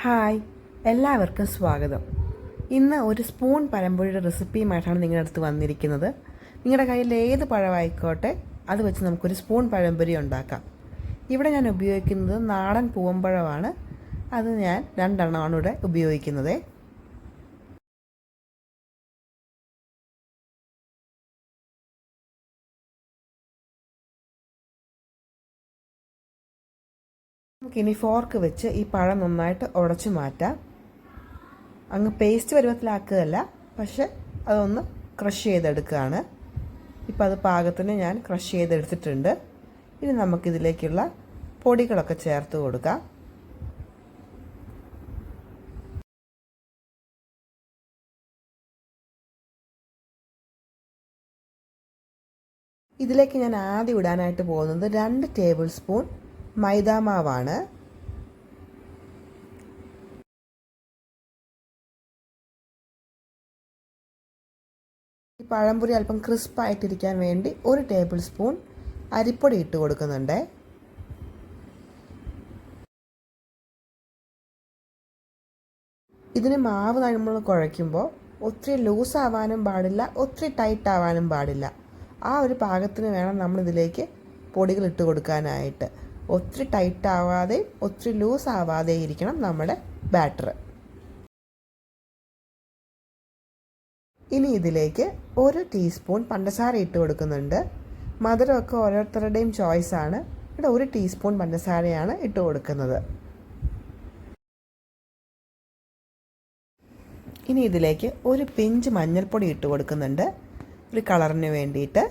Hi, എല്ലാവർക്കും സ്വാഗതം. ഇന്ന് ഒരു സ്പൂൺ പഴംപൊരിയുടെ റെസിപ്പിയുമായിട്ടാണ് നിങ്ങളുടെ അടുത്ത് വന്നിരിക്കുന്നത്. നിങ്ങളുടെ കയ്യിൽ ഏത് പഴമായിക്കോട്ടെ അത് വെച്ച് നമുക്കൊരു സ്പൂൺ പഴംപൊരി ഉണ്ടാക്കാം. ഇവിടെ ഞാൻ ഉപയോഗിക്കുന്നത് നാടൻ പൂവമ്പഴമാണ്. അത് ഞാൻ 2 എണ്ണമാണ് ഇവിടെ ഉപയോഗിക്കുന്നത്. നമുക്കിനി ഫോർക്ക് വെച്ച് ഈ പഴം നന്നായിട്ട് ഉടച്ച് മാറ്റാം. അങ്ങ് പേസ്റ്റ് പരുവത്തിലാക്കുകയല്ല, പക്ഷെ അതൊന്ന് ക്രഷ് ചെയ്തെടുക്കുകയാണ്. ഇപ്പം അത് പാകത്തിന് ഞാൻ ക്രഷ് ചെയ്തെടുത്തിട്ടുണ്ട്. ഇനി നമുക്കിതിലേക്കുള്ള പൊടികളൊക്കെ ചേർത്ത് കൊടുക്കാം. ഇതിലേക്ക് ഞാൻ ആദ്യം ഇടാനായിട്ട് പോകുന്നത് 2 ടേബിൾ സ്പൂൺ മൈദാമാവാണ്. ഈ പഴംപൊരി അല്പം ക്രിസ്പായിട്ടിരിക്കാൻ വേണ്ടി 1 ടേബിൾ സ്പൂൺ അരിപ്പൊടി ഇട്ട് കൊടുക്കുന്നുണ്ട്. ഇതിന് മാവ് നമ്മൾ കുഴയ്ക്കുമ്പോൾ ഒത്തിരി ലൂസ് ആവാനും പാടില്ല, ഒത്തിരി ടൈറ്റ് ആവാനും പാടില്ല. ആ ഒരു പാകത്തിന് വേണം നമ്മളിതിലേക്ക് പൊടികൾ ഇട്ട് കൊടുക്കാനായിട്ട്. ഒത്തിരി ടൈറ്റ് ആവാതെയും ഒത്തിരി ലൂസ് ആവാതെയും ഇരിക്കണം നമ്മുടെ ബാറ്റർ. ഇനി ഇതിലേക്ക് 1 ടീസ്പൂൺ പഞ്ചസാര ഇട്ട് കൊടുക്കുന്നുണ്ട്. മധുരമൊക്കെ ഓരോരുത്തരുടെയും ചോയ്സാണ്. ഇവിടെ 1 ടീസ്പൂൺ പഞ്ചസാരയാണ് ഇട്ട് കൊടുക്കുന്നത്. ഇനി ഇതിലേക്ക് 1 പിഞ്ച് മഞ്ഞൾപ്പൊടി ഇട്ട് കൊടുക്കുന്നുണ്ട്, ഒരു കളറിന് വേണ്ടിയിട്ട്.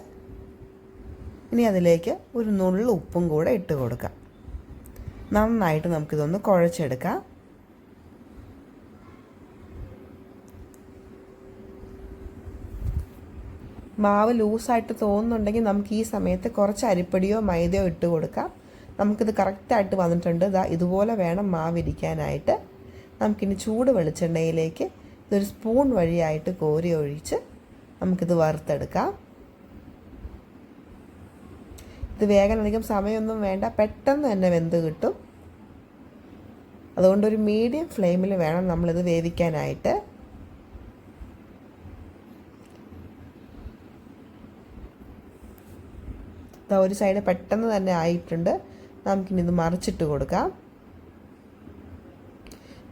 ഇനി അതിലേക്ക് ഒരു നുള്ളു ഉപ്പും കൂടെ ഇട്ട് കൊടുക്കാം. നന്നായിട്ട് നമുക്കിതൊന്ന് കുഴച്ചെടുക്കാം. മാവ് ലൂസായിട്ട് തോന്നുന്നുണ്ടെങ്കിൽ നമുക്ക് ഈ സമയത്ത് കുറച്ച് അരിപ്പൊടിയോ മൈദയോ ഇട്ട് കൊടുക്കാം. നമുക്കിത് കറക്റ്റായിട്ട് വന്നിട്ടുണ്ട്. ഇതുപോലെ വേണം മാവിരിക്കാനായിട്ട്. നമുക്കിനി ചൂട് വെളിച്ചെണ്ണയിലേക്ക് ഇതൊരു സ്പൂൺ വഴിയായിട്ട് കോരി ഒഴിച്ച് നമുക്കിത് വറുത്തെടുക്കാം. ഇത് വേഗം അധികം സമയമൊന്നും വേണ്ട, പെട്ടെന്ന് തന്നെ വെന്ത് കിട്ടും. അതുകൊണ്ടൊരു മീഡിയം ഫ്ലെയിമിൽ വേണം നമ്മളിത് വേവിക്കാനായിട്ട്. ഒരു സൈഡ് പെട്ടെന്ന് തന്നെ ആയിട്ടുണ്ട്. നമുക്കിനി ഇത് മറിച്ചിട്ട് കൊടുക്കാം.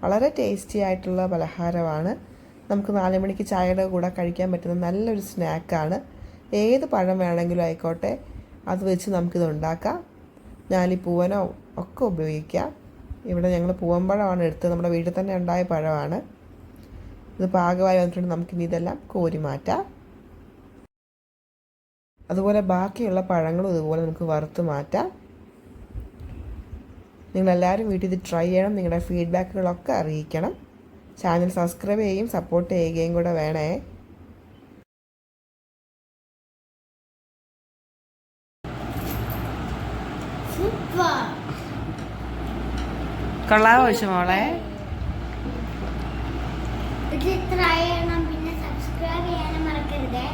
വളരെ ടേസ്റ്റി ആയിട്ടുള്ള പലഹാരമാണ്. നമുക്ക് 4 മണിക്ക് ചായയുടെ കൂടെ കഴിക്കാൻ പറ്റുന്ന നല്ലൊരു സ്നാക്കാണ്. ഏത് പഴം വേണമെങ്കിലും ആയിക്കോട്ടെ, അത് വെച്ച് നമുക്കിത് ഉണ്ടാക്കാം. ഞാലിപ്പൂവനോ ഒക്കെ ഉപയോഗിക്കാം. ഇവിടെ ഞങ്ങൾ പൂവമ്പഴമാണ് എടുത്തത്, നമ്മുടെ വീട്ടിൽ തന്നെ ഉണ്ടായ പഴമാണ്. ഇത് പാകമായി വന്നിട്ടുണ്ട്. നമുക്കിനി ഇതെല്ലാം കോരി മാറ്റാം. അതുപോലെ ബാക്കിയുള്ള പഴങ്ങളും ഇതുപോലെ നമുക്ക് വറുത്ത് മാറ്റാം. നിങ്ങളെല്ലാവരും വീട്ടിൽ ഇത് ട്രൈ ചെയ്യണം. നിങ്ങളുടെ ഫീഡ്ബാക്കുകളൊക്കെ അറിയിക്കണം. ചാനൽ സബ്സ്ക്രൈബ് ചെയ്യുകയും സപ്പോർട്ട് ചെയ്യുകയും കൂടെ വേണേ. കൊള്ളാവോ മോളെ? ട്രൈ ചെയ്യണം, പിന്നെ സബ്സ്ക്രൈബ് ചെയ്യാനും മറക്കരുതേ.